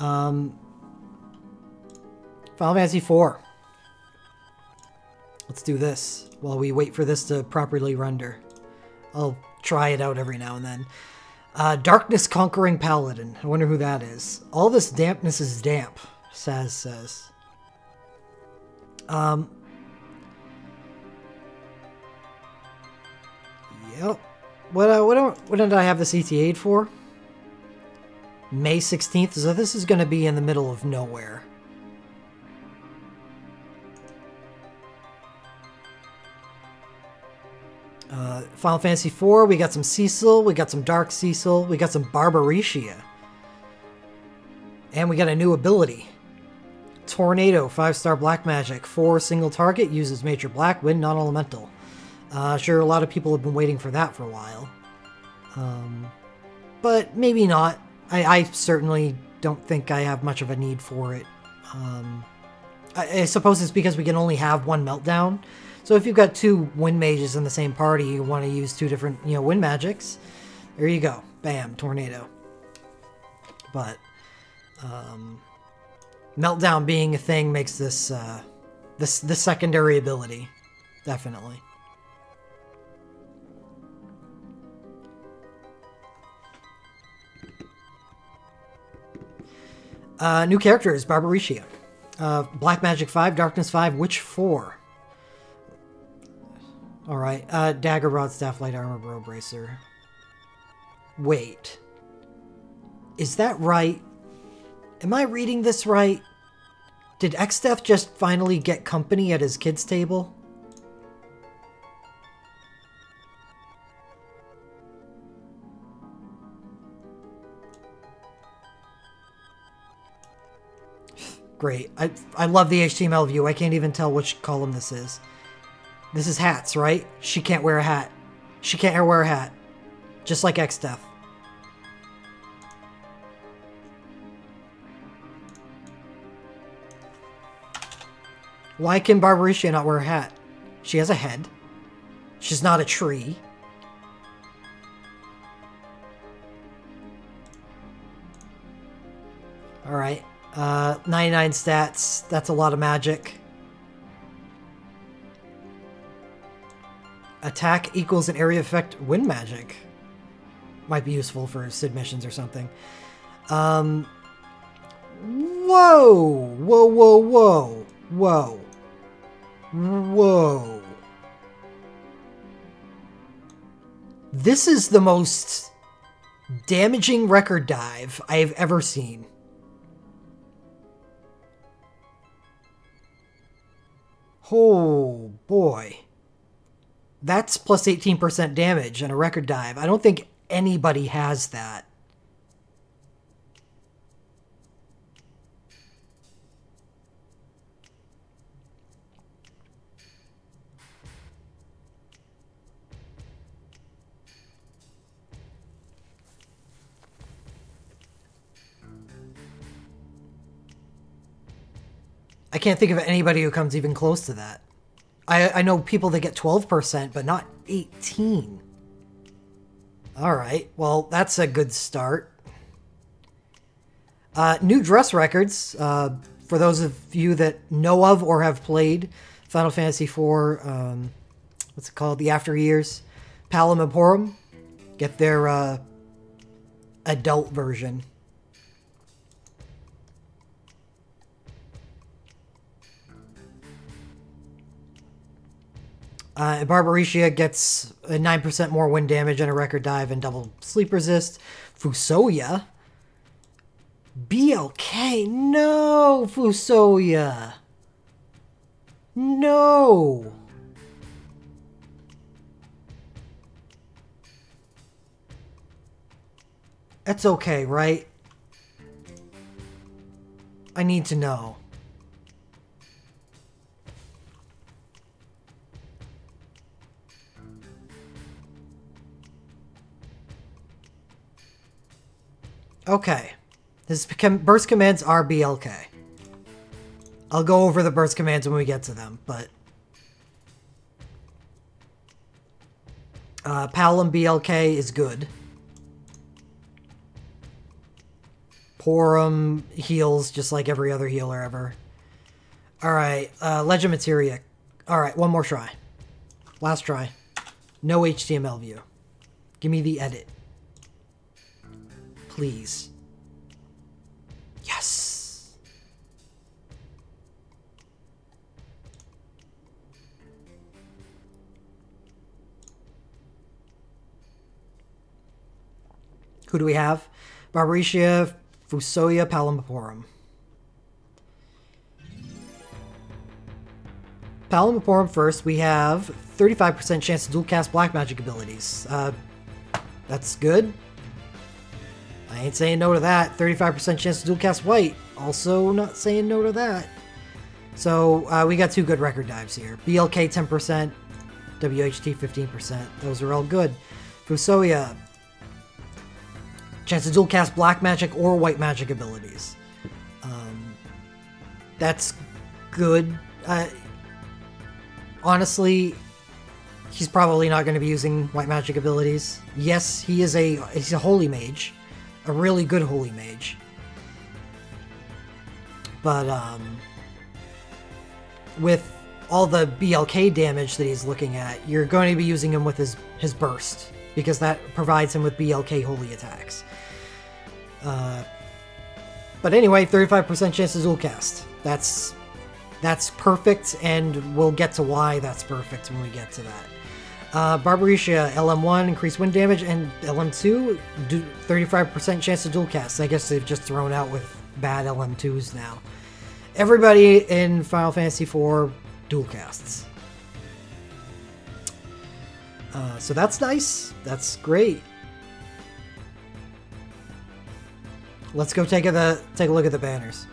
Final Fantasy IV. Let's do this while we wait for this to properly render. I'll try it out every now and then. Darkness Conquering Paladin. I wonder who that is. All this dampness is damp, Saz says. Yep. What did I have this ETA'd for? May 16th, so this is going to be in the middle of nowhere. Final Fantasy IV, we got some Cecil, we got some Dark Cecil, we got some Barbarecia. And we got a new ability. Tornado, 5-star black magic, 4 single target, uses major black, wind, non-elemental. Sure, a lot of people have been waiting for that for a while. But maybe not. I certainly don't think I have much of a need for it. I suppose it's because we can only have one meltdown. So if you've got 2 wind mages in the same party, you want to use 2 different, wind magics. There you go. Bam, tornado. But meltdown being a thing makes this the secondary ability, definitely. New characters, Barbarecia. Black Magic 5, Darkness 5, Witch 4. Alright, Dagger, Rod, Staff, Light Armor, Bro, Bracer. Wait. Is that right? Am I reading this right? Did Xdeath just finally get company at his kids' table? Great. I love the HTML view. I can't even tell which column this is. This is hats, right? She can't wear a hat. She can't wear a hat. Just like Xdeath. Why can Barbarecia not wear a hat? She has a head. She's not a tree. Alright. 99 stats. That's a lot of magic. Attack equals an area effect wind magic. Might be useful for Sid missions or something. Whoa! Whoa, whoa, whoa. Whoa. Whoa. This is the most damaging record dive I have ever seen. Oh, boy. That's plus 18% damage and a record dive. I don't think anybody has that. I can't think of anybody who comes even close to that. I know people that get 12%, but not 18. Alright, well, that's a good start. New dress records. For those of you that know of or have played Final Fantasy IV, what's it called? The After Years. Palom Emporum. Get their adult version. Barbarecia gets a 9% more wind damage and a record dive and double sleep resist. Fusoya. BLK. No, Fusoya. No. That's okay, right? I need to know. Okay. His burst commands are BLK. I'll go over the burst commands when we get to them, but... Palom BLK is good. Porum heals just like every other healer ever. Alright, Legend Materia. Alright, one more try. Last try. No HTML view. Give me the edit. Please. Yes! Who do we have? Barbaria, Fusoya, Palamaporum. Palamaporum first, we have 35% chance to dual cast black magic abilities. That's good. I ain't saying no to that. 35% chance to dual cast white. Also not saying no to that. So we got two good record dives here. BLK 10%, WHT 15%. Those are all good. Fusoya. Chance to dual cast black magic or white magic abilities. That's good. Honestly, he's probably not going to be using white magic abilities. Yes, he's a holy mage. A really good holy mage. But with all the BLK damage that he's looking at, you're going to be using him with his burst, because that provides him with BLK holy attacks. But anyway, 35% chance to dual cast. That's perfect, and we'll get to why that's perfect when we get to that. Barbaria, LM1, increased wind damage, and LM2, 35% chance to dual cast. I guess they've just thrown out with bad LM2s now. Everybody in Final Fantasy IV dual casts. So that's nice. That's great. Let's go take a look at the banners.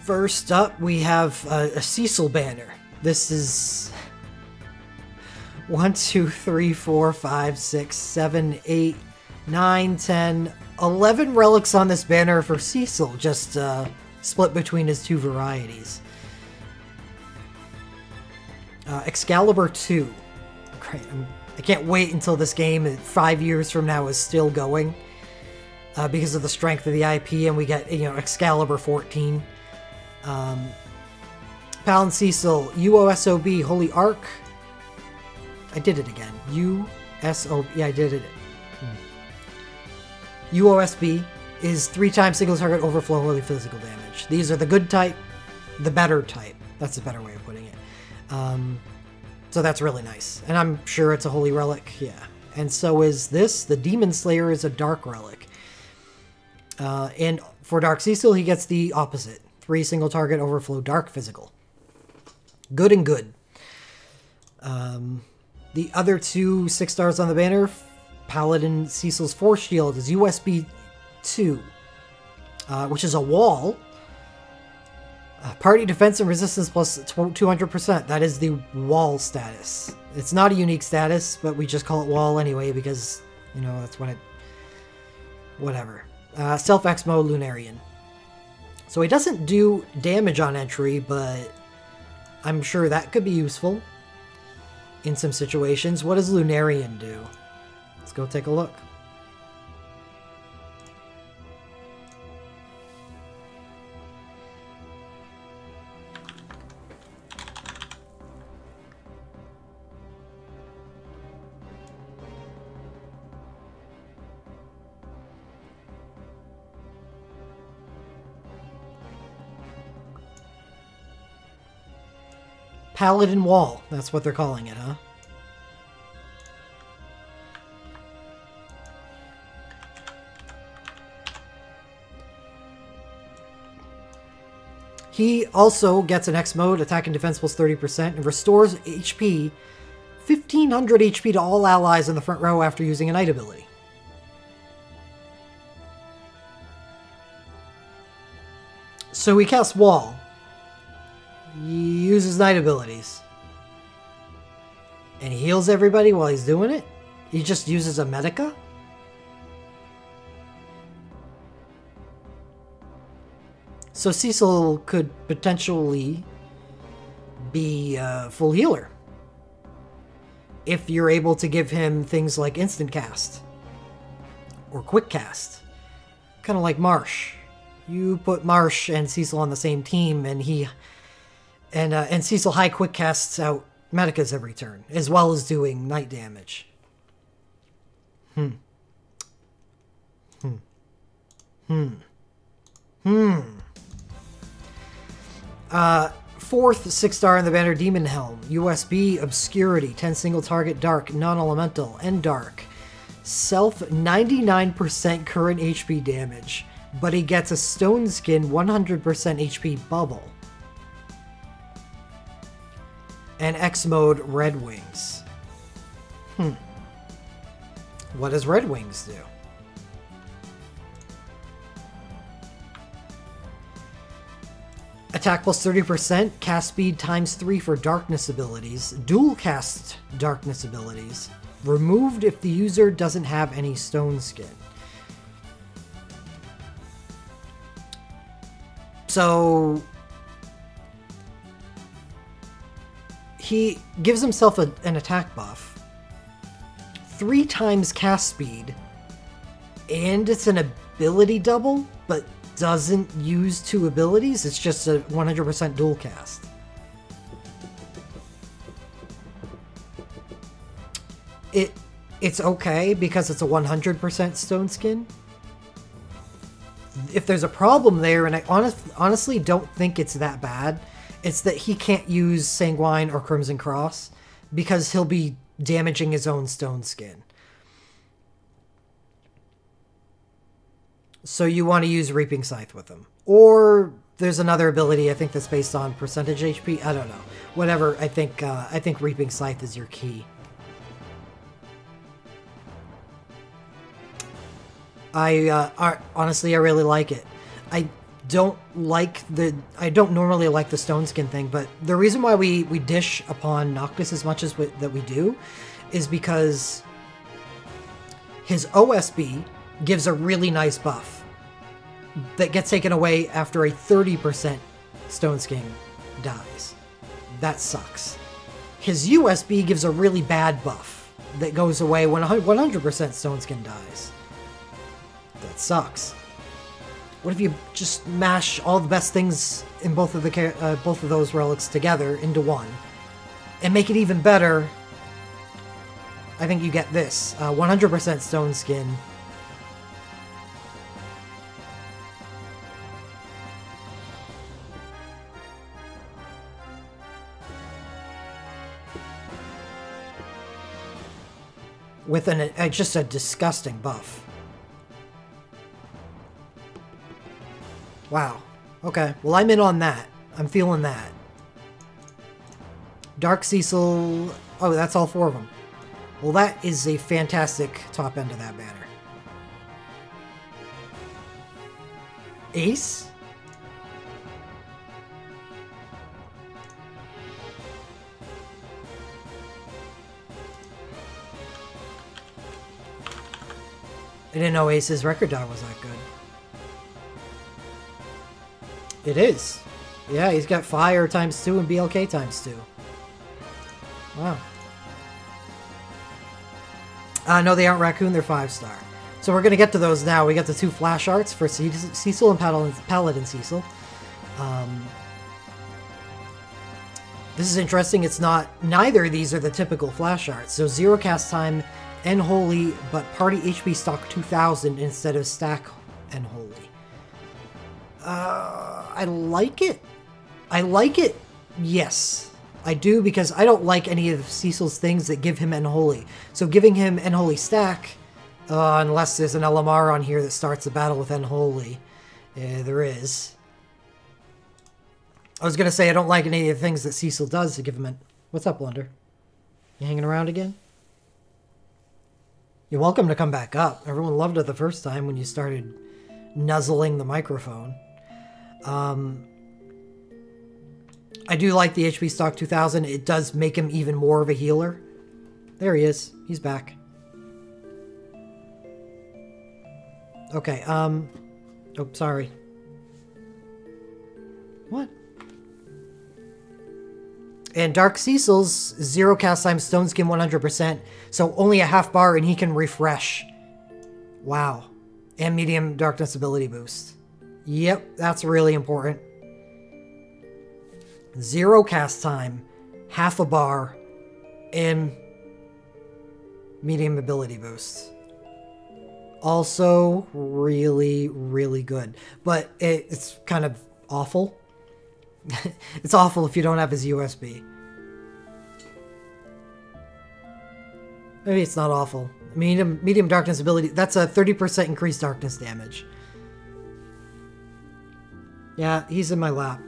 First up, we have a Cecil banner. This is 1, 2, 3, 4, 5, 6, 7, 8, 9, 10, 11 relics on this banner for Cecil, just split between his two varieties. Excalibur 2. Great. I can't wait until this game 5 years from now is still going, because of the strength of the IP, and we get, Excalibur 14. Paladin Cecil, UOSOB, Holy Arc. I did it again. USOB, yeah, I did it. UOSB is 3 times single target overflow holy physical damage. These are the good type, the better type. That's a better way of putting it. So that's really nice. And I'm sure it's a holy relic, yeah. And so is this. The Demon Slayer is a dark relic. And for Dark Cecil, he gets the opposite. 3 single target overflow dark physical. Good and good. The other 2 6 stars on the banner, Paladin Cecil's Force Shield is USB 2, which is a wall. Party defense and resistance plus 200%. That is the wall status. It's not a unique status, but we just call it wall anyway because, that's what it... Whatever. Self-X mode Lunarian. So he doesn't do damage on entry, but I'm sure that could be useful in some situations. What does Lunarian do? Let's go take a look. Paladin Wall. That's what they're calling it, huh? He also gets an X mode, attack and defense plus 30%, and restores HP, 1500 HP to all allies in the front row after using a Knight ability. So he casts Wall. He uses Knight abilities. And he heals everybody while he's doing it? He just uses a Medica? So Cecil could potentially be a full healer. if you're able to give him things like instant cast or quick cast. Kind of like Marsh. You put Marsh and Cecil on the same team, and Cecil high quick casts out Medicas every turn, as well as doing night damage. Fourth 6-star in the banner, Demon Helm. USB, Obscurity, 10 single target, Dark, Non-Elemental, and Dark. Self 99% current HP damage, but he gets a Stone Skin 100% HP bubble. And X mode, Red Wings. What does Red Wings do? Attack plus 30%, cast speed times 3 for darkness abilities, dual cast darkness abilities, removed if the user doesn't have any Stone Skin. So he gives himself an attack buff, 3 times cast speed, and it's an ability double, but doesn't use 2 abilities. It's just a 100% dual cast. It's okay because it's a 100% Stone Skin. If there's a problem there, and I honestly don't think it's that bad, it's that he can't use Sanguine or Crimson Cross because he'll be damaging his own Stone Skin. So you want to use Reaping Scythe with him. Or there's another ability, I think, that's based on percentage HP. I don't know. Whatever, I think Reaping Scythe is your key. Honestly, I really like it. I don't normally like the Stone Skin thing, but the reason why we dish upon Noctis as much as that we do is because his OSB gives a really nice buff that gets taken away after a 30% Stone Skin dies. That sucks. His USB gives a really bad buff that goes away when 100% Stone Skin dies. That sucks. What if you just mash all the best things in both of those relics together into one and make it even better? I think you get this 100% Stone Skin. With just a disgusting buff. Wow. Okay. Well, I'm in on that. I'm feeling that. Dark Cecil. Oh, that's all 4 of them. Well, that is a fantastic top end of that banner. Ace? I didn't know Ace's record dot was that good. It is. Yeah, he's got Fire ×2 and BLK ×2. Wow. No, they aren't Raccoon, they're 5-star. So we're going to get to those now. We got the 2 flash arts for Cecil and Paladin Cecil. This is interesting. It's not... Neither of these are the typical flash arts. So 0 cast time and Holy, but party HP stock 2000 instead of stack and Holy. I like it. I like it. Yes, I do, because I don't like any of Cecil's things that give him Unholy. So giving him Unholy stack, unless there's an LMR on here that starts the battle with Unholy. There is. I was going to say I don't like any of the things that Cecil does to give him What's up, Blunder? You hanging around again? You're welcome to come back up. Everyone loved it the first time when you started nuzzling the microphone. I do like the HP stock 2000. It does make him even more of a healer. There he is. He's back. Okay, oh, sorry. What? And Dark Cecil's 0 cast time, stone skin 100%, so only a half bar and he can refresh. Wow. And medium darkness ability boost. Yep, that's really important. 0 cast time, half a bar, and medium ability boost. Also really, really good. But it's kind of awful. It's awful if you don't have his USB. Maybe it's not awful. Medium darkness ability, that's a 30% increased darkness damage. Yeah, he's in my lap.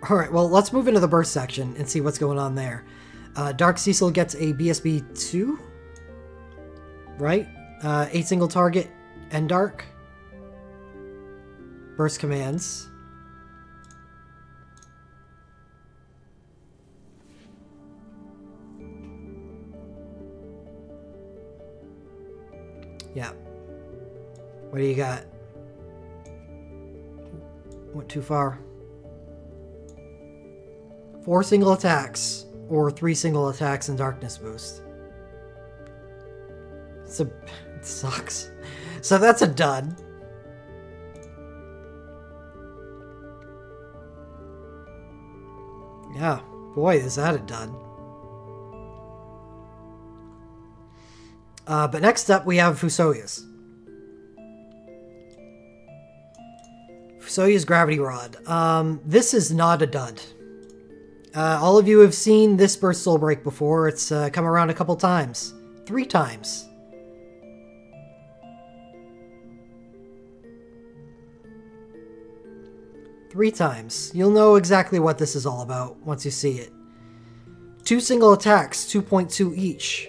Alright, well, let's move into the burst section and see what's going on there. Dark Cecil gets a BSB 2, right? 8 single target and dark. Burst commands. Yeah. What do you got? Went too far. 4 single attacks or 3 single attacks and darkness boost. It sucks. So that's a dud. Yeah, boy, is that a dud. But next up we have Fusoya's. Fusoya's Gravity Rod. This is not a dud. All of you have seen this Burst Soul Break before. It's come around a couple times. 3 times. Three times. You'll know exactly what this is all about once you see it. 2 single attacks, 2.2 each.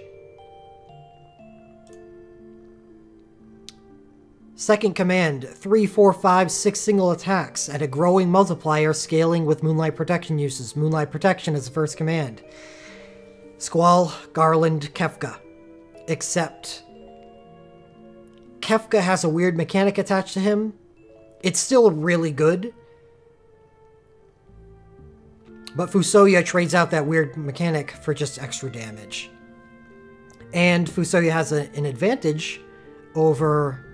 Second command, 3, 4, 5, 6 single attacks at a growing multiplier scaling with Moonlight Protection uses. Moonlight Protection is the first command. Squall, Garland, Kefka. Except Kefka has a weird mechanic attached to him. It's still really good. But Fusoya trades out that weird mechanic for just extra damage. And Fusoya has an advantage over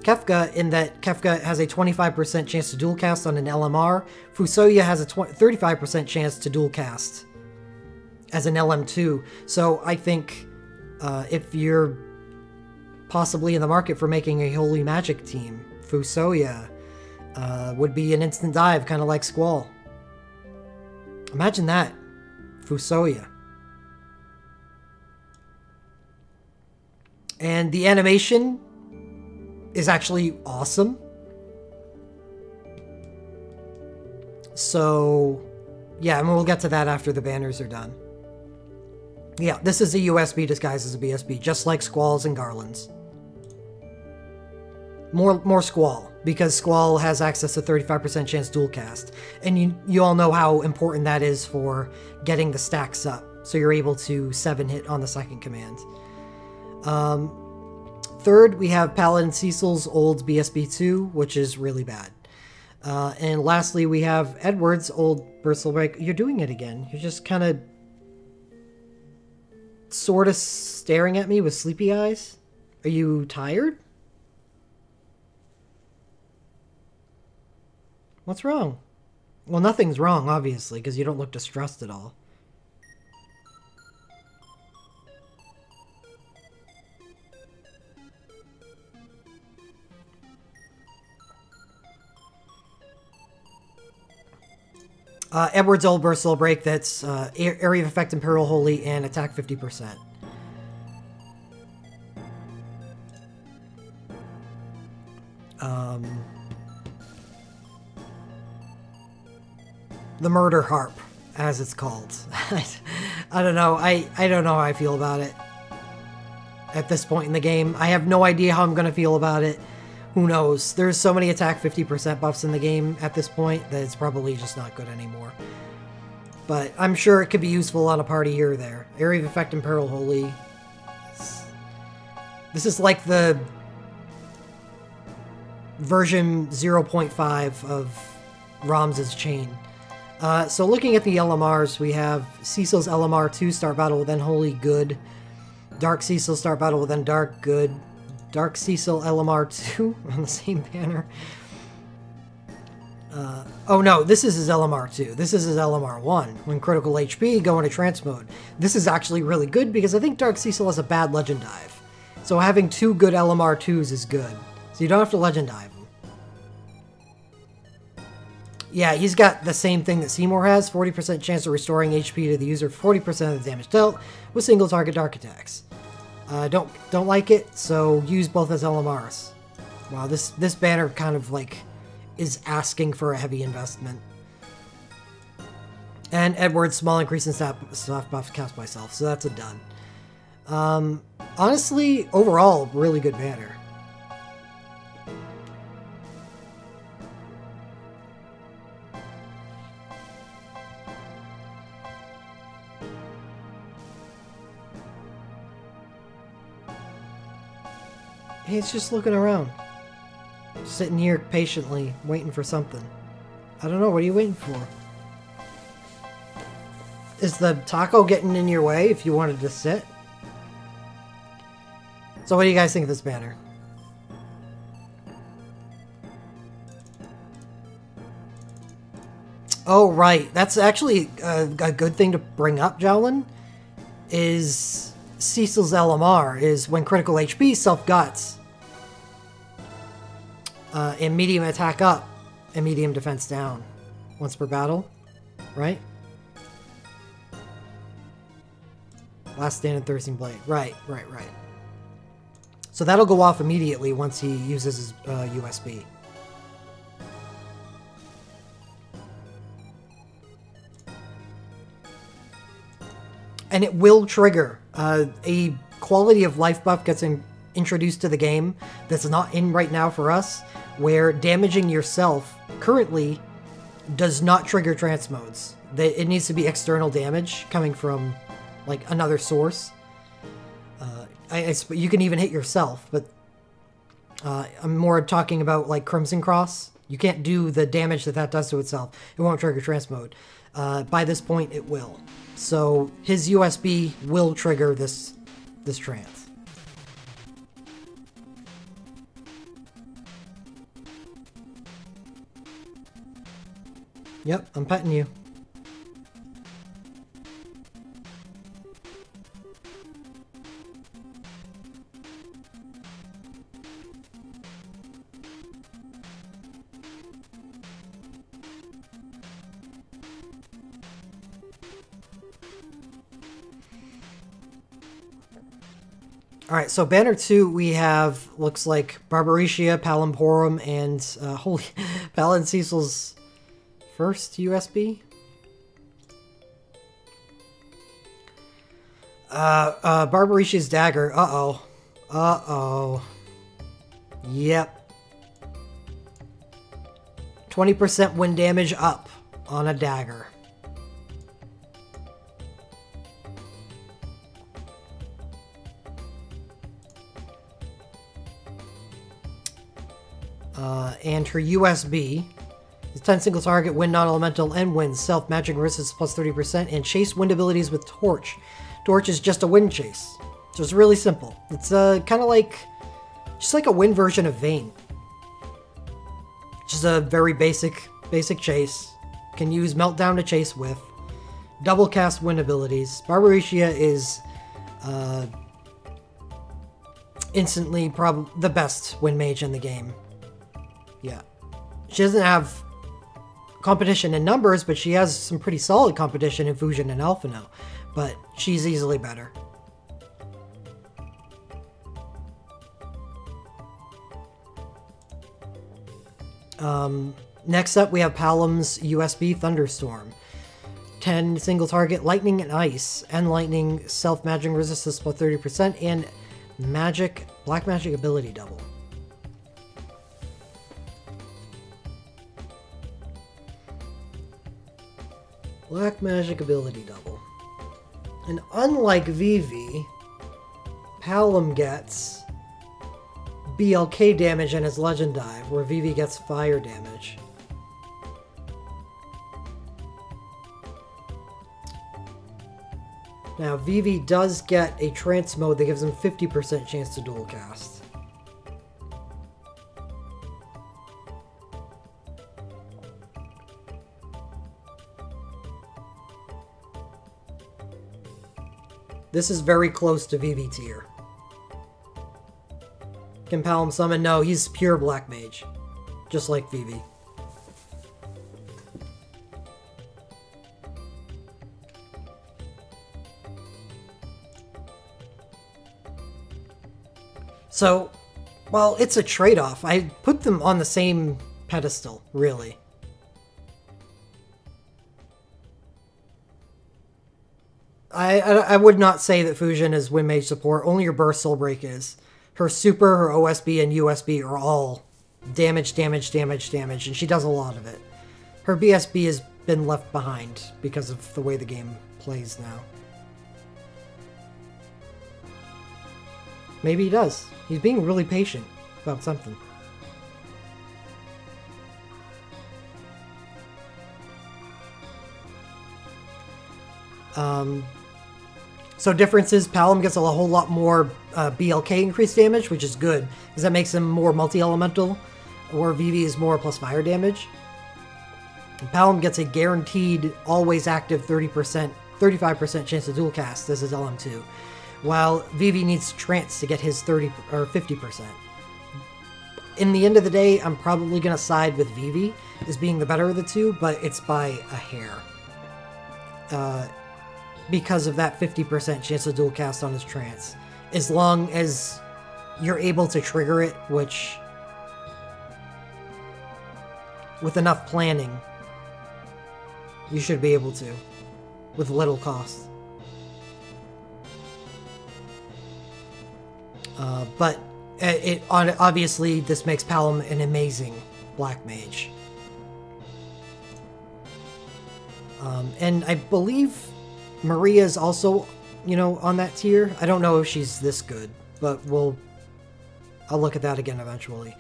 Kefka in that Kefka has a 25% chance to dual cast on an LMR. Fusoya has a 35% chance to dual cast as an LM2. So I think if you're possibly in the market for making a Holy Magic team, Fusoya would be an instant dive, kind of like Squall. Imagine that. Fusoya. And the animation is actually awesome. So, yeah, and we'll get to that after the banners are done. Yeah, this is a USB disguised as a BSB, just like Squalls and Garlands. More Squall, because Squall has access to 35% chance dual cast. And you all know how important that is for getting the stacks up, so you're able to 7-hit on the second command. Third, we have Paladin Cecil's old BSB2, which is really bad. And lastly, we have Edward's old Burst Break. You're doing it again. You're just kind of sort of staring at me with sleepy eyes. Are you tired? What's wrong? Well, nothing's wrong, obviously, because you don't look distressed at all. Edward's old Burst Soul Break, that's area of effect, Imperial Holy, and attack 50%. The Murder Harp, as it's called. I don't know. I don't know how I feel about it at this point in the game. I have no idea how I'm going to feel about it. Who knows? There's so many attack 50% buffs in the game at this point that it's probably just not good anymore. But I'm sure it could be useful on a party here or there. Area of Effect, Imperial Holy. This is like the version 0.5 of Ram's chain. So looking at the LMRs, we have Cecil's LMR 2 start battle, then Holy Good. Dark Cecil start battle, then Dark Good. Dark Cecil LMR 2 on the same banner. Oh no, this is his LMR 2. This is his LMR 1. When critical HP, go into trance mode. This is actually really good because I think Dark Cecil has a bad legend dive. So having 2 good LMR 2s is good. So you don't have to legend dive him. Yeah, he's got the same thing that Seymour has. 40% chance of restoring HP to the user, 40% of the damage dealt with single target dark attacks. Don't like it, so use both as LMRs. Wow, this banner kind of like is asking for a heavy investment. And Edward's small increase in staff buff cast by self, so that's a done. Honestly, overall, really good banner. He's just looking around. Sitting here patiently, waiting for something. I don't know, what are you waiting for? Is the taco getting in your way if you wanted to sit? So what do you guys think of this banner? Oh, right. That's actually a good thing to bring up, Jowlin. Is Cecil's LMR is when critical HP, self-guts. And medium attack up, and medium defense down. Once per battle, right? Last stand and thirsting blade. Right. So that'll go off immediately once he uses his USB. And it will trigger. A quality of life buff gets introduced to the game that's not in right now for us, where damaging yourself currently does not trigger trance modes. It needs to be external damage coming from like another source. You can even hit yourself, but I'm more talking about like Crimson Cross. You can't do the damage that does to itself. It won't trigger trance mode. By this point, it will. So his USB will trigger this trance. Yep, I'm petting you. Alright, so banner 2 we have, looks like Barbaretia, Palimporum, and holy Paladin Cecil's first USB? Barbaretia's dagger. Uh-oh. Uh-oh. Yep. 20% wind damage up on a dagger. And her USB is 10 single target, wind non-elemental, and wind self magic resistance plus 30%, and chase wind abilities with torch. Torch is just a wind chase, so it's really simple. It's kind of like just like a wind version of Vayne. Just a very basic chase. Can use meltdown to chase with. Double cast wind abilities. Barbaretia is instantly probably the best wind mage in the game. Yeah. She doesn't have competition in numbers, but she has some pretty solid competition in Fusion and Alpha now. But she's easily better. Next up, we have Palim's USB Thunderstorm. 10 single target, lightning and ice, and lightning self-magic resistance plus 30%, and magic, black magic ability double. Black magic ability double. And unlike Vivi, Palim gets BLK damage in his Legend Dive, where Vivi gets fire damage. Now, Vivi does get a trance mode that gives him 50% chance to dual cast. This is very close to Vivi tier. Can Palom summon? No, he's pure Black Mage. Just like Vivi. So, well, it's a trade-off. I put them on the same pedestal, really. I would not say that Fusion is Wind Mage support. Only your Burst Soul Break is. Her Super, her OSB, and USB are all damage, damage, damage, damage, and she does a lot of it. Her BSB has been left behind because of the way the game plays now. Maybe he does. He's being really patient about something. So difference is Palom gets a whole lot more BLK increased damage, which is good, because that makes him more multi-elemental, or Vivi is more plus fire damage. And Palom gets a guaranteed, always active 35% chance to dual cast as his LM2, while Vivi needs trance to get his 30 or 50%. In the end of the day, I'm probably going to side with Vivi as being the better of the two, but it's by a hair. Because of that 50% chance to dual cast on his trance. As long as you're able to trigger it, which, with enough planning, you should be able to, with little cost. But obviously this makes Palom an amazing Black Mage. And I believe Maria's also, you know, on that tier. I don't know if she's this good, but I'll look at that again eventually.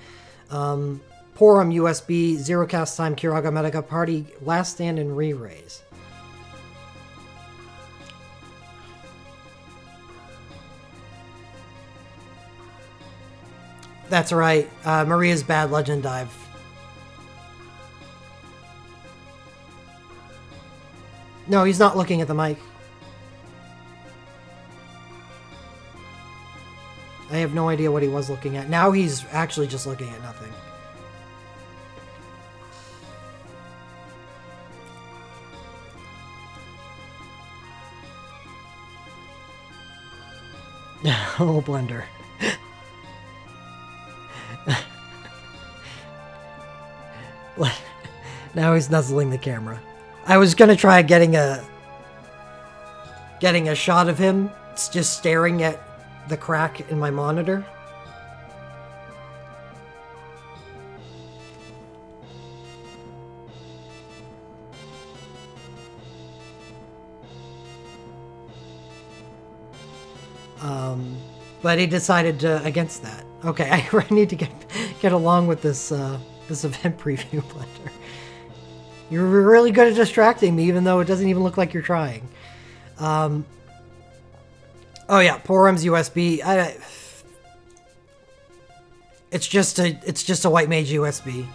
Porum USB, Zero Cast Time, Kiraga Medica, Party, Last Stand, and Re-Raise. That's right, Maria's bad Legend Dive. No, he's not looking at the mic. I have no idea what he was looking at. Now he's actually just looking at nothing. Oh, Blender. Now he's nuzzling the camera. I was gonna try getting a shot of him just staring at the crack in my monitor. But he decided against that. Okay, I need to get along with this this event preview, Blender. You're really good at distracting me, even though it doesn't even look like you're trying. Oh yeah, Porum's USB. It's just a White Mage USB.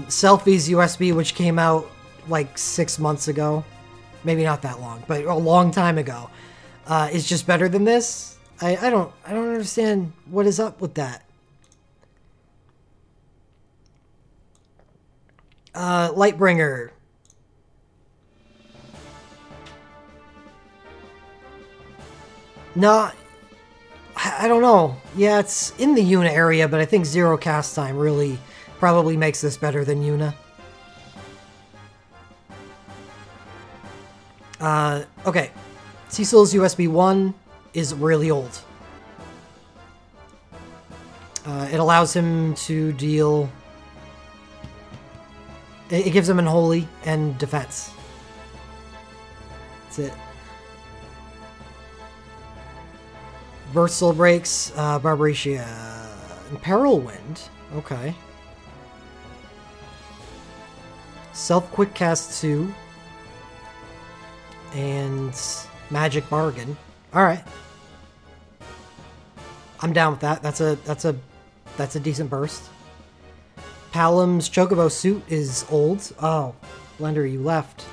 Selfie's USB, which came out like 6 months ago, maybe not that long, but a long time ago, is just better than this. I don't understand what is up with that. Lightbringer. No, I don't know. Yeah, it's in the Yuna area, but I think Zero Cast Time really probably makes this better than Yuna. Okay. Cecil's USB 1 is really old. It allows him to deal... It gives him Unholy and Defense. That's it. Burst Soul Breaks, Barbaria. Imperil Wind. Okay. Self Quick Cast 2. And Magic Bargain. Alright. I'm down with that. That's a decent burst. Palam's Chocobo suit is old. Oh, Blender, you left.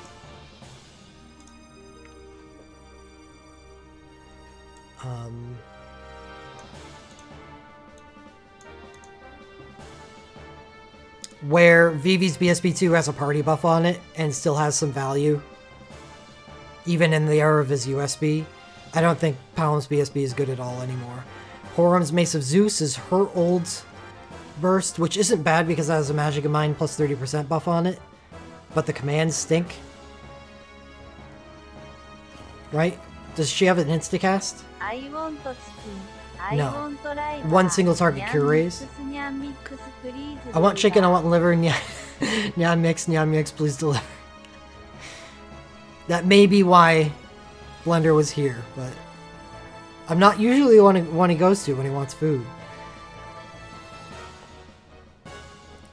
Where Vivi's BSB2 has a party buff on it and still has some value, even in the era of his USB, I don't think Palam's BSB is good at all anymore. Horum's Mace of Zeus is her old burst, which isn't bad because it has a Magic of Mind plus 30% buff on it, but the commands stink. Right? Does she have an instacast? No. One single target cure raise. I want chicken, I want liver, Nyan mix, please deliver. That may be why Blender was here, but I'm not usually the one he goes to when he wants food.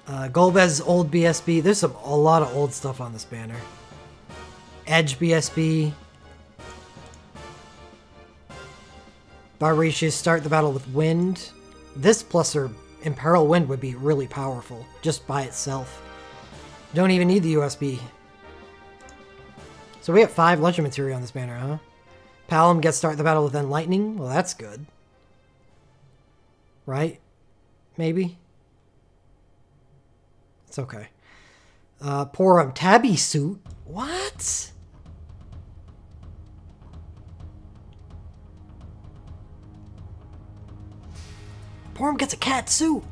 Golbez's old BSB. There's a lot of old stuff on this banner. Edge BSB. Barbaricious start the battle with Wind. This plus her Imperil Wind would be really powerful, just by itself. Don't even need the USB. So we have 5 Legend Materia on this banner, huh? Palam gets start the battle with Enlightening. Well, that's good. Right? Maybe? It's okay. Porum Tabby suit? What? Porum gets a cat suit.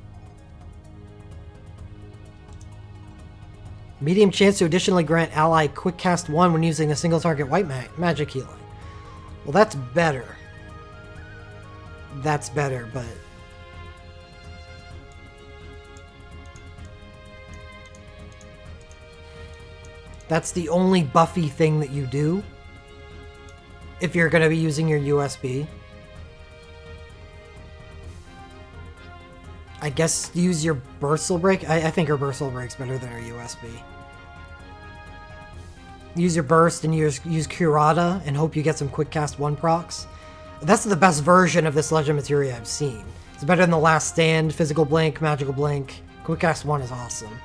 Medium chance to additionally grant ally quick cast 1 when using a single target white magic healing. Well, that's better. That's better, but that's the only buffy thing that you do if you're going to be using your USB. I guess use your Bursal Break. I think her Bursal Break's better than her USB. Use your Burst and use Curata and hope you get some Quick Cast 1 procs. That's the best version of this Legend Materia I've seen. It's better than the Last Stand, Physical Blink, Magical Blink. Quick Cast 1 is awesome.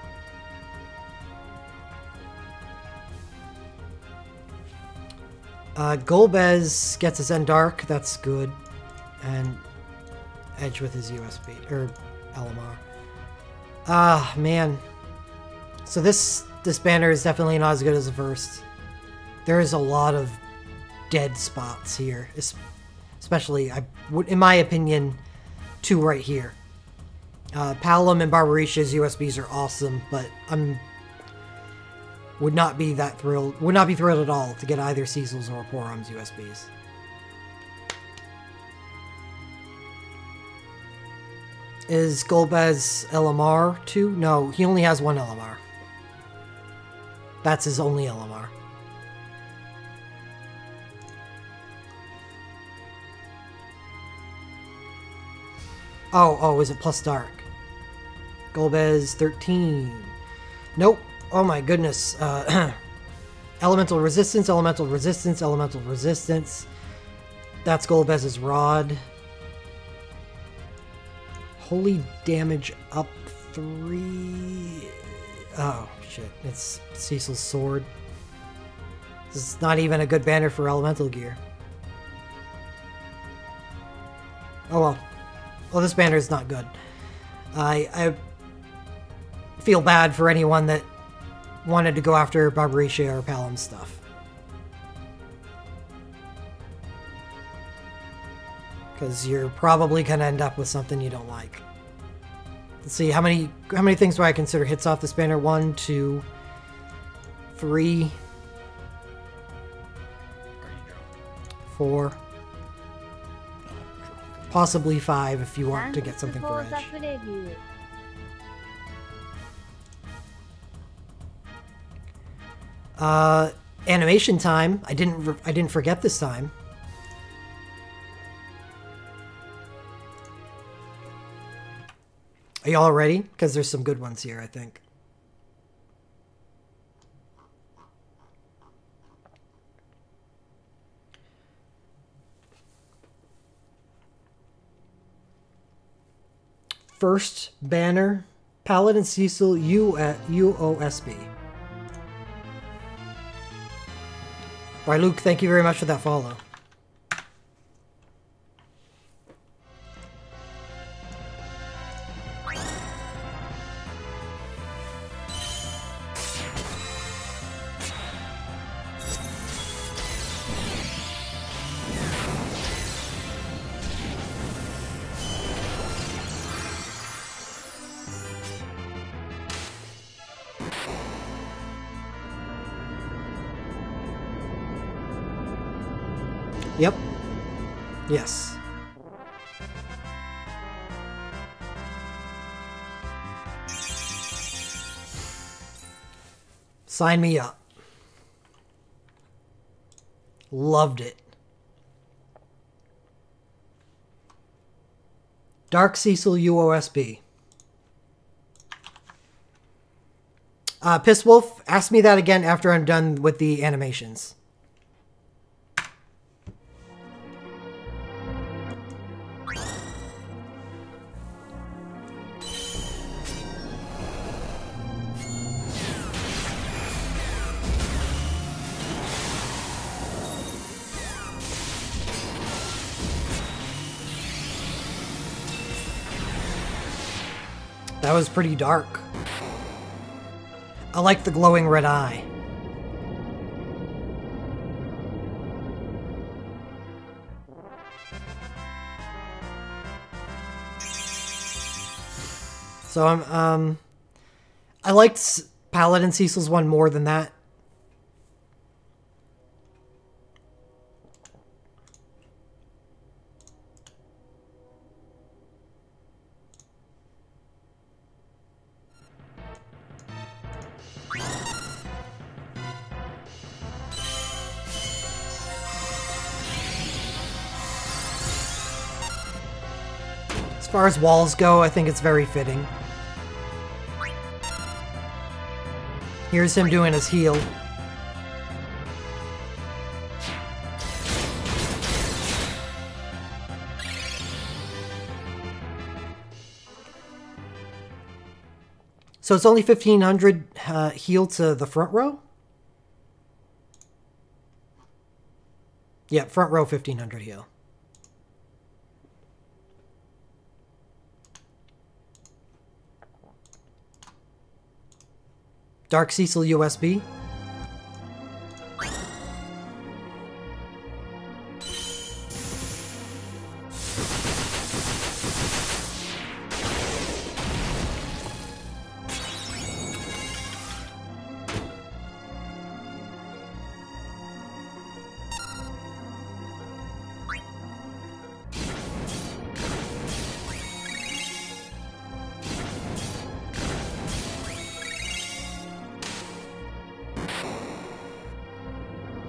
Golbez gets his End Dark. That's good. And Edge with his USB. Or LMR. Ah, man. So this banner is definitely not as good as the first. There is a lot of dead spots here. Especially, in my opinion, 2 right here. Palam and Barbaricia's USBs are awesome, but would not be thrilled at all to get either Cecil's or Porum's USBs. Is Golbez LMR too? No, he only has 1 LMR. That's his only LMR. Oh, is it plus dark? Golbez 13. Nope. Oh my goodness. Elemental resistance, elemental resistance, elemental resistance. That's Golbez's rod. Holy damage up 3. Oh shit, it's Cecil's sword. This is not even a good banner for elemental gear. Oh well. Well, this banner is not good. I feel bad for anyone that wanted to go after Barbaricia or Palam stuff. Because you're probably going to end up with something you don't like. Let's see, how many things do I consider hits off this banner? 1, 2, 3, 4, possibly 5 if you want to get something for Edge. Animation time. I didn't forget this time. Are y'all ready? Because there's some good ones here, I think. First banner, Paladin Cecil UOSB. All right, Luke, thank you very much for that follow. Yep. Yes. Sign me up. Loved it. Dark Cecil UOSB. Piss Wolf, ask me that again after I'm done with the animations. That was pretty dark. I like the glowing red eye. So I liked Paladin Cecil's one more than that. As far as walls go, I think it's very fitting. Here's him doing his heal. So it's only 1500 heal to the front row? Yeah, front row 1500 heal. Dark Cecil USB.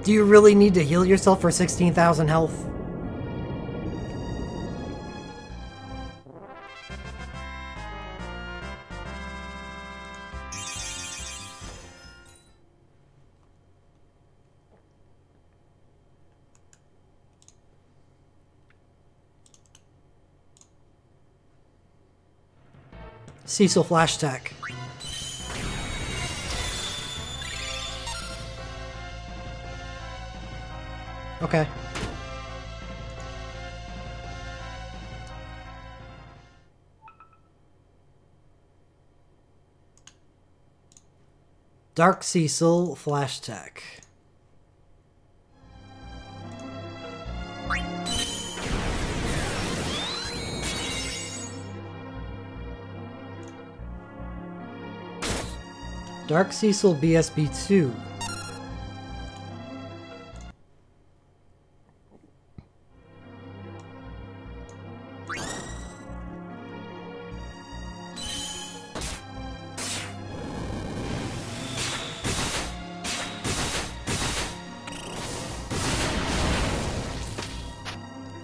Do you really need to heal yourself for 16,000 health? Cecil Flash Tech. Okay. Dark Cecil Flash Tech. Dark Cecil BSB2.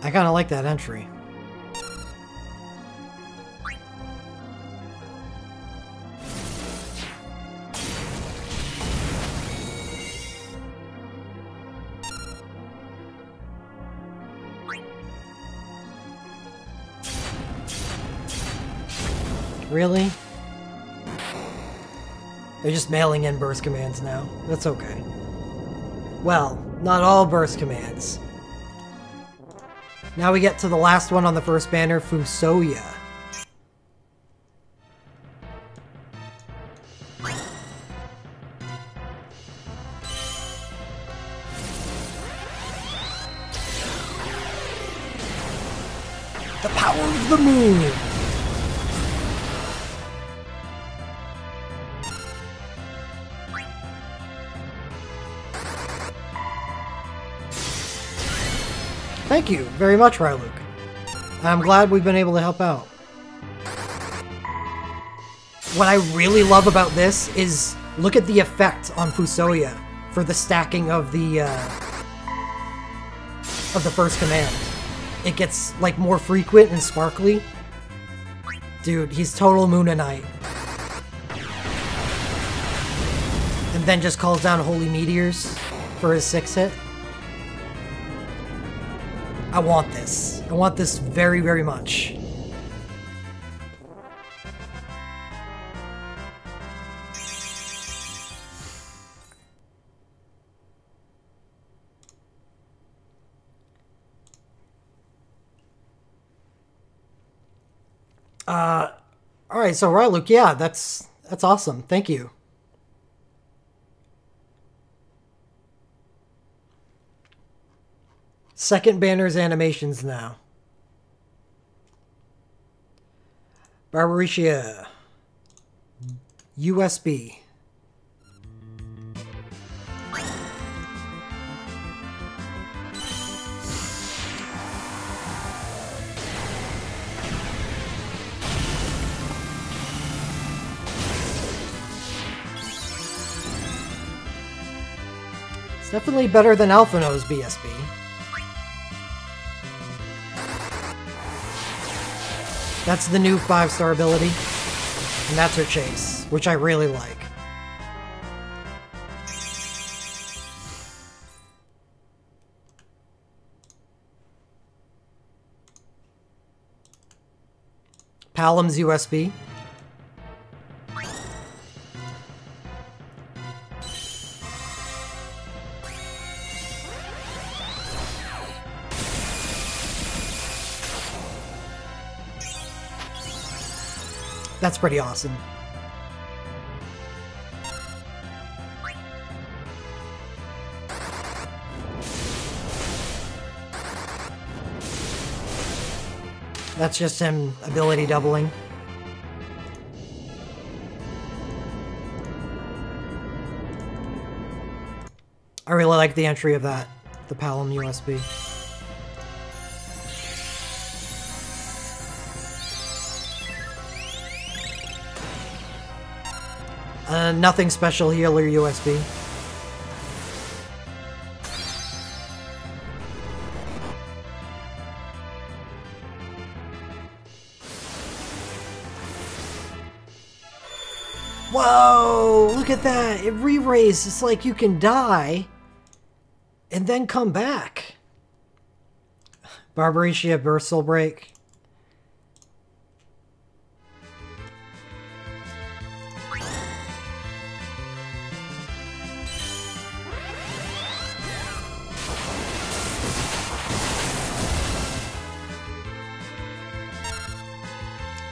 I kind of like that entry. Really? They're just mailing in burst commands now. That's okay. Well, not all burst commands. Now we get to the last one on the first banner, Fusoya. The power of the moon! Thank you very much, Ryluk. I'm glad we've been able to help out. What I really love about this is look at the effect on Fusoya for the stacking of the first command. It gets like more frequent and sparkly. Dude, he's total Moonanite. And then just calls down holy meteors for his 6-hit. I want this. I want this very, very much. Alright, so Ryluk, yeah, that's awesome. Thank you. Second banner's animations now. Barbaricia. USB. It's definitely better than Alphino's BSB. That's the new 5-star ability, and that's her chase, which I really like. Palam's USB. That's pretty awesome. That's just him ability doubling. I really like the entry of that, the Palam USB. Nothing special healer USB. Whoa! Look at that! It re-raised. It's like you can die and then come back. Barbaricia Bursal Break.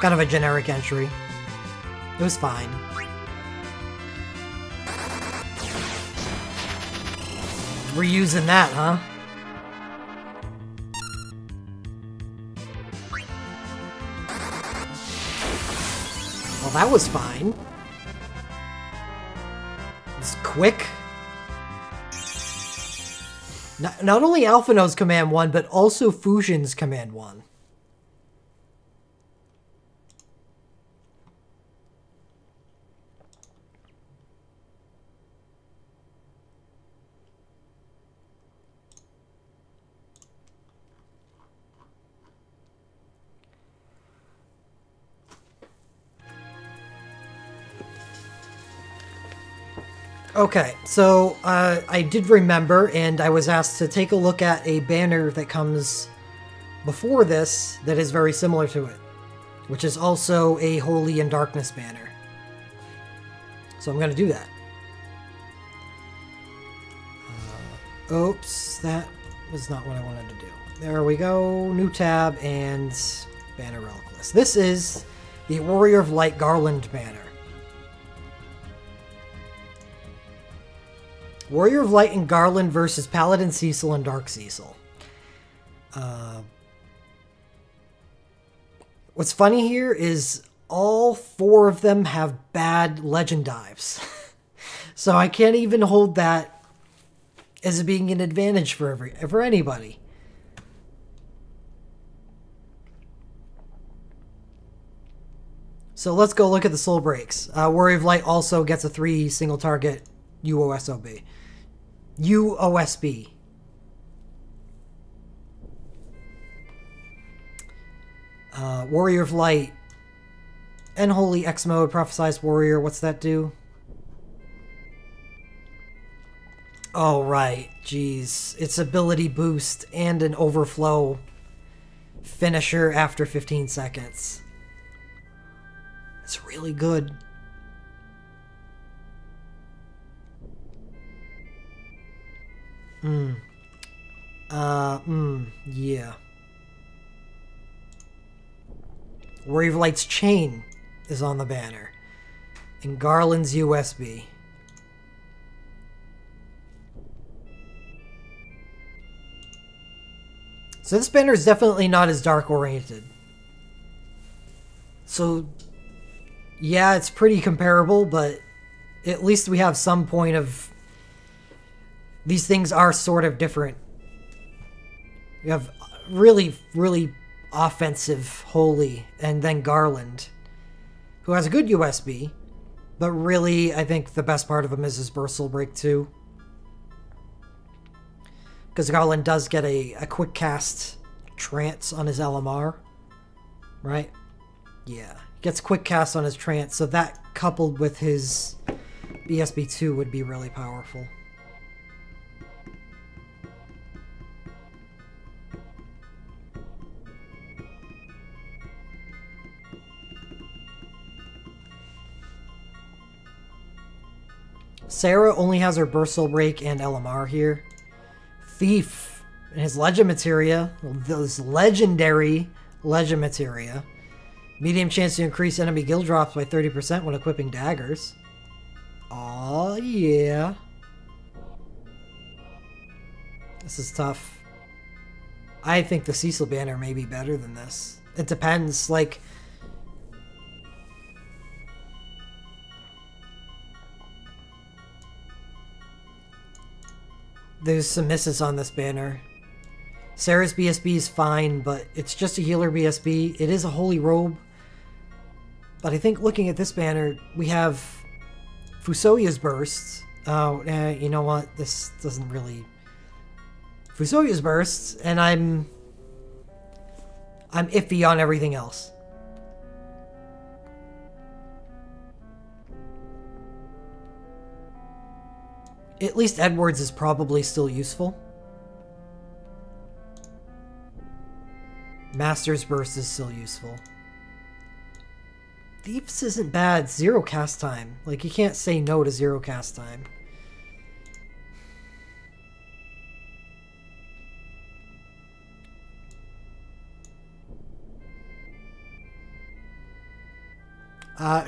Kind of a generic entry. It was fine. Reusing that, huh? Well, that was fine. It's quick. Not only Alphino's Command 1, but also Fusion's Command 1. Okay, so I did remember, and I was asked to take a look at a banner that comes before this that is very similar to it. which is also a Holy and Darkness banner. So I'm going to do that. Oops, that was not what I wanted to do. There we go. New tab and banner relic list. This is the Warrior of Light Garland banner. Warrior of Light and Garland versus Paladin, Cecil, and Dark Cecil. What's funny here is all 4 of them have bad legend dives. So I can't even hold that as being an advantage for anybody. So let's go look at the soul breaks. Warrior of Light also gets a 3 single target UOSB. UOSB. Warrior of Light. Unholy X mode, Prophesized Warrior. What's that do? Oh, right. Jeez. It's ability boost and an overflow finisher after 15 seconds. It's really good. Yeah. Warrior of Light's chain is on the banner. And Garland's USB. So this banner is definitely not as dark oriented. So yeah, it's pretty comparable, but at least we have some point of these things are sort of different. You have really, really offensive Holy, and then Garland, who has a good USB, but really, I think the best part of him is his Burst Soul Break too. Because Garland does get a quick cast trance on his LMR, right? Yeah, gets quick cast on his trance, so that coupled with his BSB2 would be really powerful. Sarah only has her Burst Soul Break and LMR here. Thief and his Legend Materia, those legendary Legend Materia. Medium chance to increase enemy guild drops by 30% when equipping daggers. Aw, yeah. This is tough. I think the Cecil banner may be better than this. It depends, like... There's some misses on this banner. Sarah's BSB is fine, but it's just a healer BSB. It is a Holy Robe. But I think looking at this banner, we have Fusoya's Burst. Oh, you know what? This doesn't really... Fusoya's Burst, and I'm iffy on everything else. At least Edwards is probably still useful. Master's Burst is still useful. Thieves isn't bad. 0 cast time. Like, you can't say no to 0 cast time.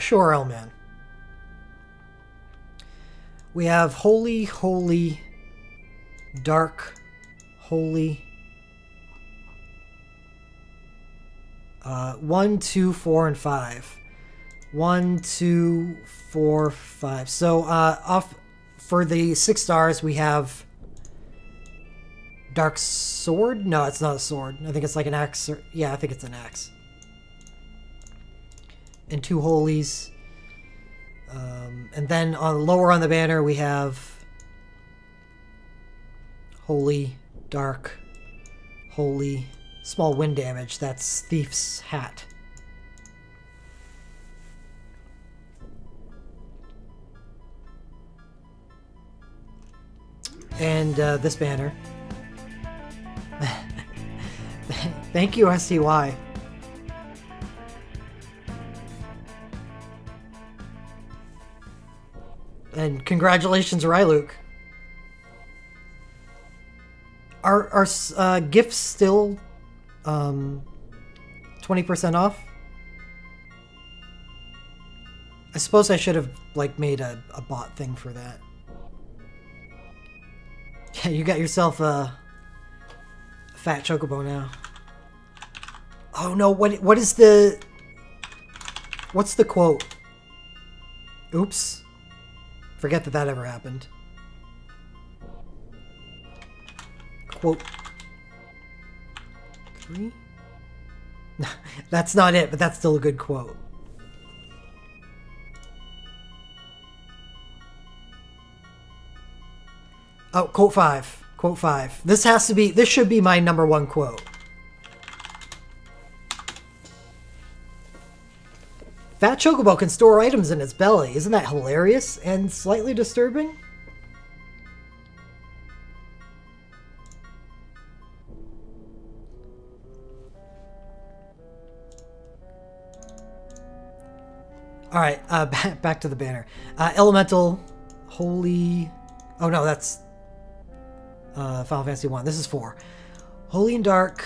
Sure, L-Man. We have Holy, Holy, Dark, Holy. 1, 2, 4, and 5. 1, 2, 4, 5. So, off for the 6 stars, we have Dark Sword? No, it's not a sword. I think it's like an axe. Or, yeah, I think it's an axe. And 2 holies. And then lower on the banner, we have Holy, Dark, Holy, small wind damage. That's Thief's Hat. And this banner. Thank you, STY. And congratulations, Ryluk. Are gifts still 20% off? I suppose I should have like made a bot thing for that. Yeah, you got yourself a fat chocobo now. Oh no, what's the quote? Oops. Forget that ever happened. Quote 3? That's not it, but that's still a good quote. Oh, quote 5. Quote 5. This should be my #1 quote. Fat Chocobo can store items in its belly. Isn't that hilarious and slightly disturbing? Alright, back to the banner. Elemental, Holy... Oh no, that's Final Fantasy 1. This is 4. Holy and Dark.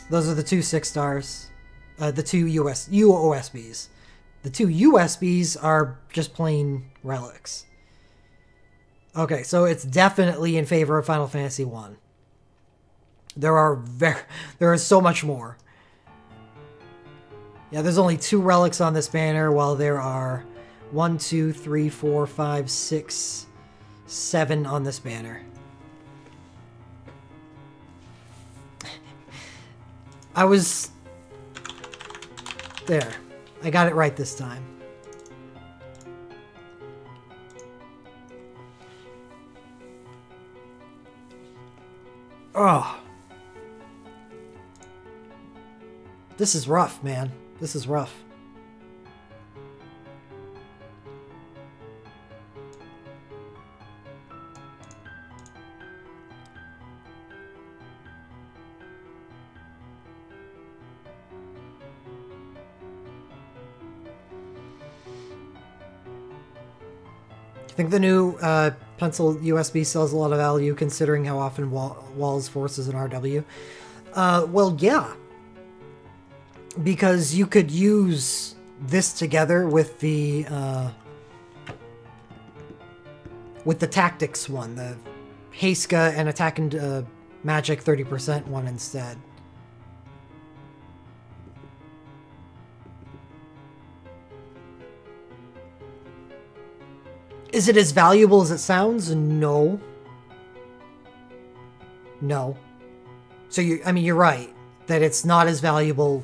Those are the 2 6 stars. The 2 UOSBs. The 2 USBs are just plain relics. Okay, so it's definitely in favor of Final Fantasy 1. There is so much more. Yeah, there's only 2 relics on this banner, while there are 1, 2, 3, 4, 5, 6, 7 on this banner. I was... There. I got it right this time. Oh. This is rough, man. This is rough. I think the new pencil USB sells a lot of value considering how often Walls forces an RW. Well, yeah. Because you could use this together with the tactics one, the Heiska and attack and magic 30% one instead. Is it as valuable as it sounds? No. No. So I mean, you're right that it's not as valuable.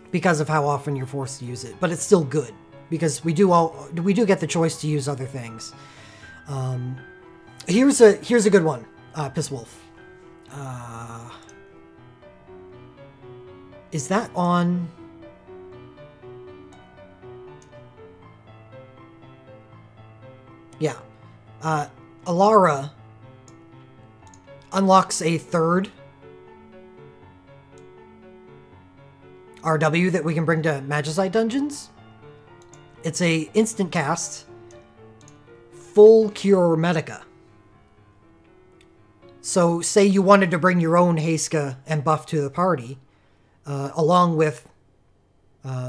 Because of how often you're forced to use it, but it's still good because we do get the choice to use other things. Here's a good one. Piss Wolf. Is that on? Yeah. Alara unlocks a 3rd RW that we can bring to Magicite dungeons. It's a instant cast, full cure Medica. So say you wanted to bring your own Heiska and buff to the party, along with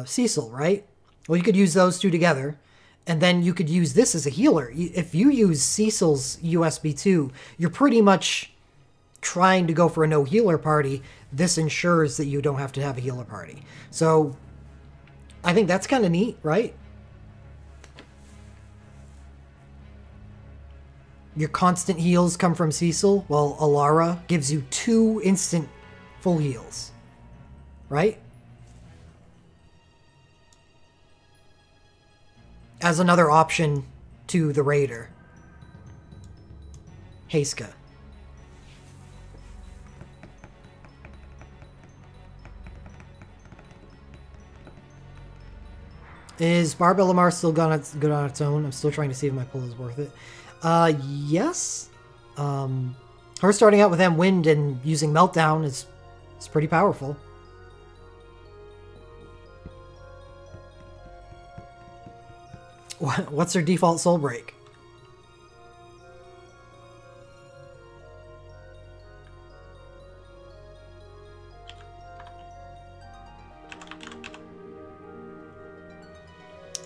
Cecil, right? Well, you could use those 2 together, and then you could use this as a healer. If you use Cecil's USB 2, you're pretty much trying to go for a no healer party. This ensures that you don't have to have a healer party. So I think that's kind of neat, right? Your constant heals come from Cecil, while Alara gives you 2 instant full heals, right? As another option to the Raider. Heiska. Is Barb Elamar still good on its own? I'm still trying to see if my pull is worth it. Yes. Her starting out with M-Wind and using Meltdown is pretty powerful. What's their default soul break?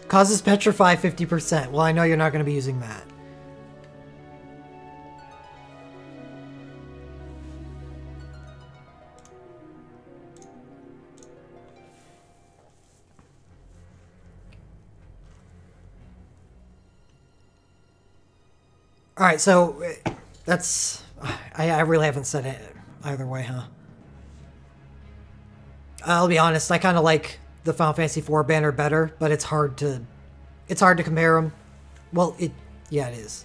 Causes petrify 50%. Well, I know you're not going to be using that. Alright, so that's... I really haven't said it either way, huh? I'll be honest, I kind of like the Final Fantasy IV banner better, but it's hard to compare them. Well, yeah, it is.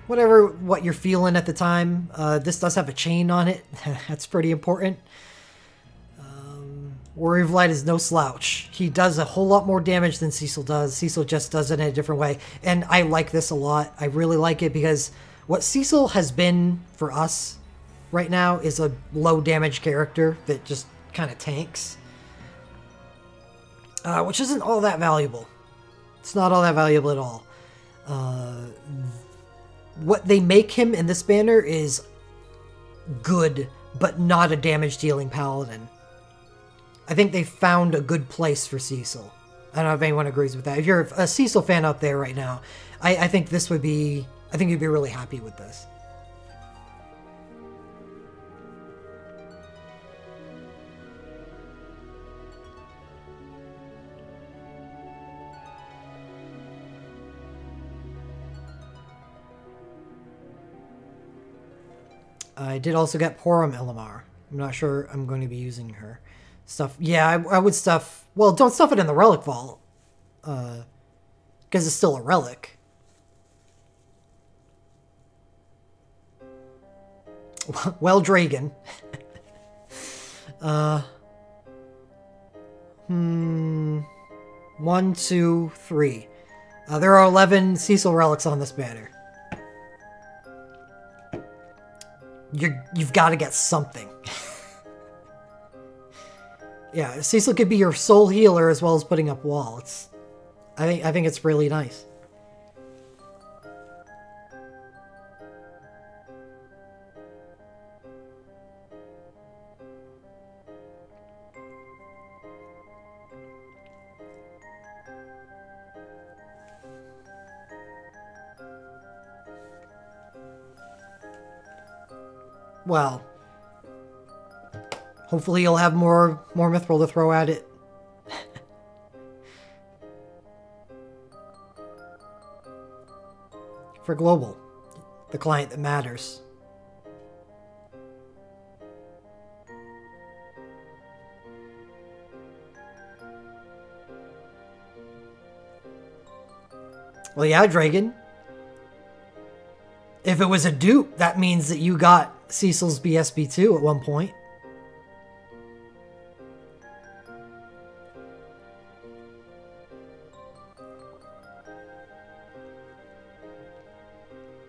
What you're feeling at the time. This does have a chain on it. That's pretty important. Warrior of Light is no slouch. He does a whole lot more damage than Cecil does. Cecil just does it in a different way. And I like this a lot. I really like it because what Cecil has been for us right now is a low damage character that just kind of tanks. Which isn't all that valuable. It's not all that valuable at all. What they make him in this banner is good, but not a damage dealing paladin. I think they found a good place for Cecil. I don't know if anyone agrees with that. If you're a Cecil fan out there right now, I think this would be... I think you'd be really happy with this. I did also get Porum Illimar. I'm not sure I'm going to be using her. Stuff. Yeah, I would stuff... Well, don't stuff it in the Relic Vault. Because it's still a relic. Well, Dragon. 1, 2, 3. There are 11 Cecil relics on this banner. You've got to get something. Yeah, Cecil could be your soul healer as well as putting up wall. I think it's really nice. Well, hopefully you'll have more mithril to throw at it. For global, the client that matters. Well, yeah, Dragon. If it was a dupe, that means that you got Cecil's BSB2 at one point.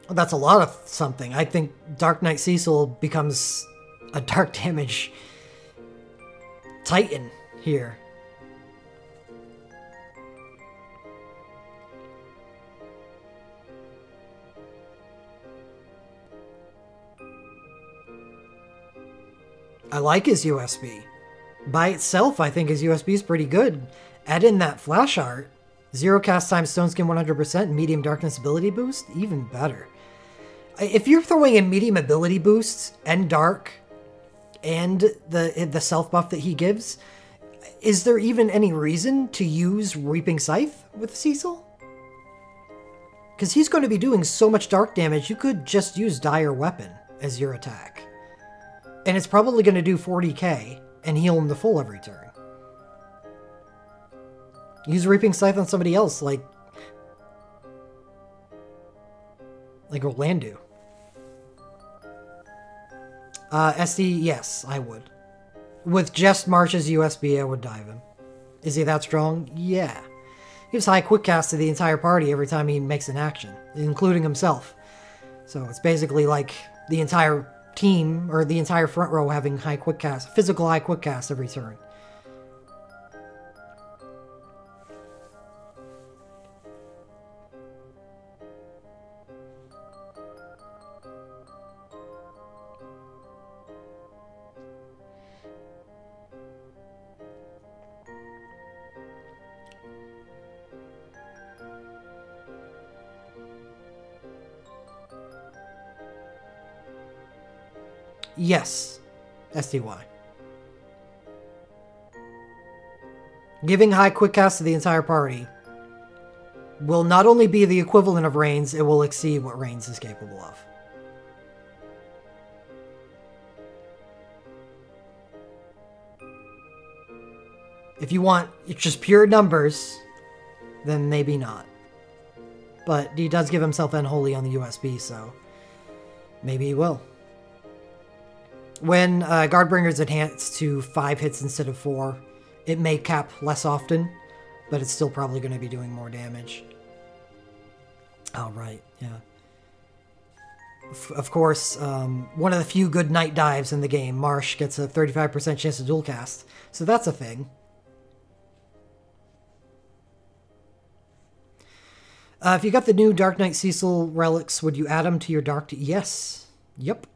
That's a lot of something. I think Dark Knight Cecil becomes a dark damage titan here. I like his USB. By itself, I think his USB is pretty good. Add in that flash art. 0 cast time, stone skin 100%, medium darkness ability boost, even better. If you're throwing in medium ability boosts and dark and the self buff that he gives, is there even any reason to use Reaping Scythe with Cecil? Because he's going to be doing so much dark damage, you could just use Dire Weapon as your attack. And it's probably going to do 40k and heal him the full every turn. Use Reaping Scythe on somebody else, like Orlando. SD, yes, I would. With just March's USB, I would dive him. Is he that strong? Yeah. He gives high quick cast to the entire party every time he makes an action, including himself. So it's basically like the entire team, or the entire front row having high quick cast, physical high quick cast every turn. Yes. SDY. Giving high quick cast to the entire party will not only be the equivalent of Reigns, it will exceed what Reigns is capable of. If you want just pure numbers, then maybe not. But he does give himself Unholy on the USB, so maybe he will. When Guardbringer's enhanced to 5 hits instead of 4, it may cap less often, but it's still probably going to be doing more damage. Oh, right, yeah. Of course, one of the few good night dives in the game, Marsh gets a 35% chance to dual cast, so that's a thing. If you got the new Dark Knight Cecil relics, would you add them to your Dark... Yes. Yep.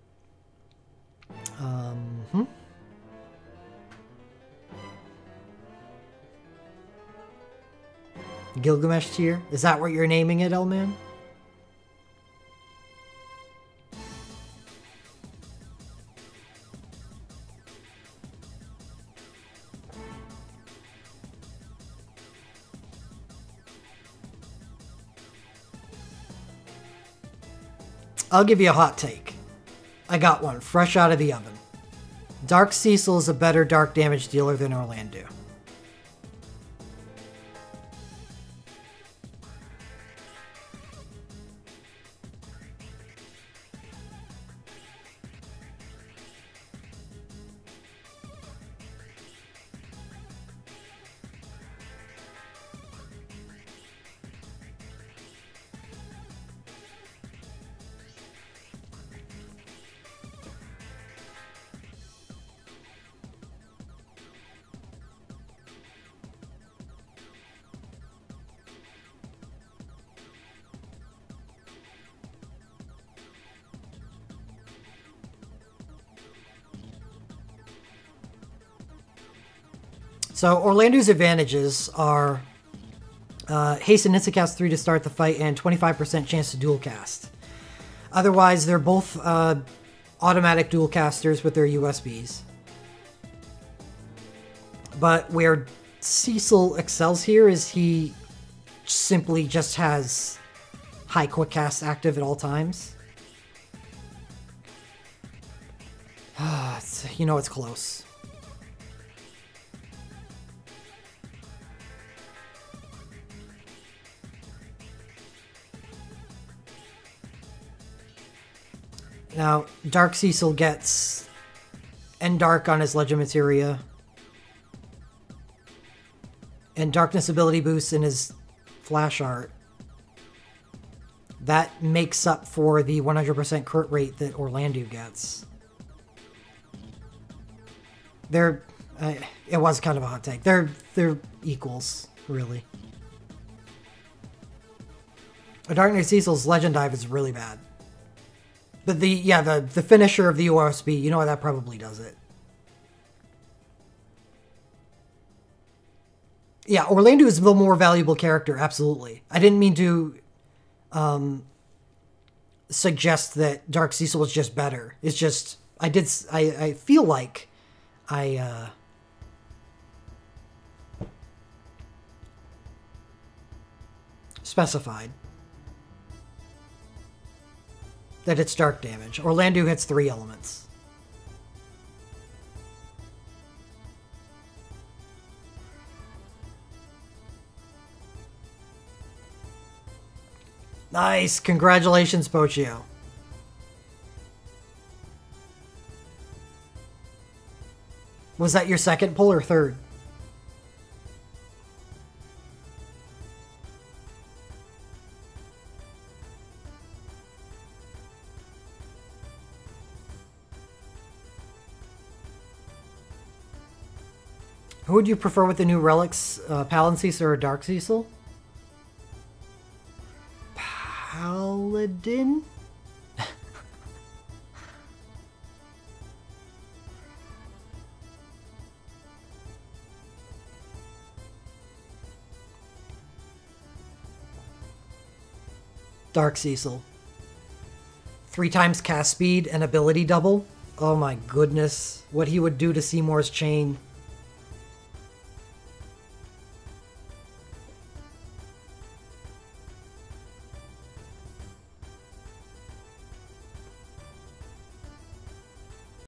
Gilgamesh tier? Is that what you're naming it, Elman? I'll give you a hot take. I got one, fresh out of the oven. Dark Cecil is a better dark damage dealer than Orlando. So Orlando's advantages are haste and instacast 3 to start the fight and 25% chance to dual cast. Otherwise, they're both automatic dual casters with their USBs. But where Cecil excels here is he simply just has high quick cast active at all times. You know it's close. Now, Dark Cecil gets End Dark on his Legend Materia, and Darkness ability boost in his Flash Art. That makes up for the 100% crit rate that Orlando gets. It was kind of a hot take. They're equals, really. Dark Knight Cecil's Legend Dive is really bad. But the finisher of the OSB, you know what, that probably does it. Yeah, Orlando is the more valuable character, absolutely. I didn't mean to suggest that Dark Cecil was just better. It's just, I feel like I specified that it's dark damage. Orlando hits 3 elements. Nice! Congratulations, Pochio. Was that your second pull or third? Who would you prefer with the new relics? Paladin Cecil or Dark Cecil? Paladin? Dark Cecil. 3 times cast speed and ability double. Oh my goodness. What he would do to Seymour's chain.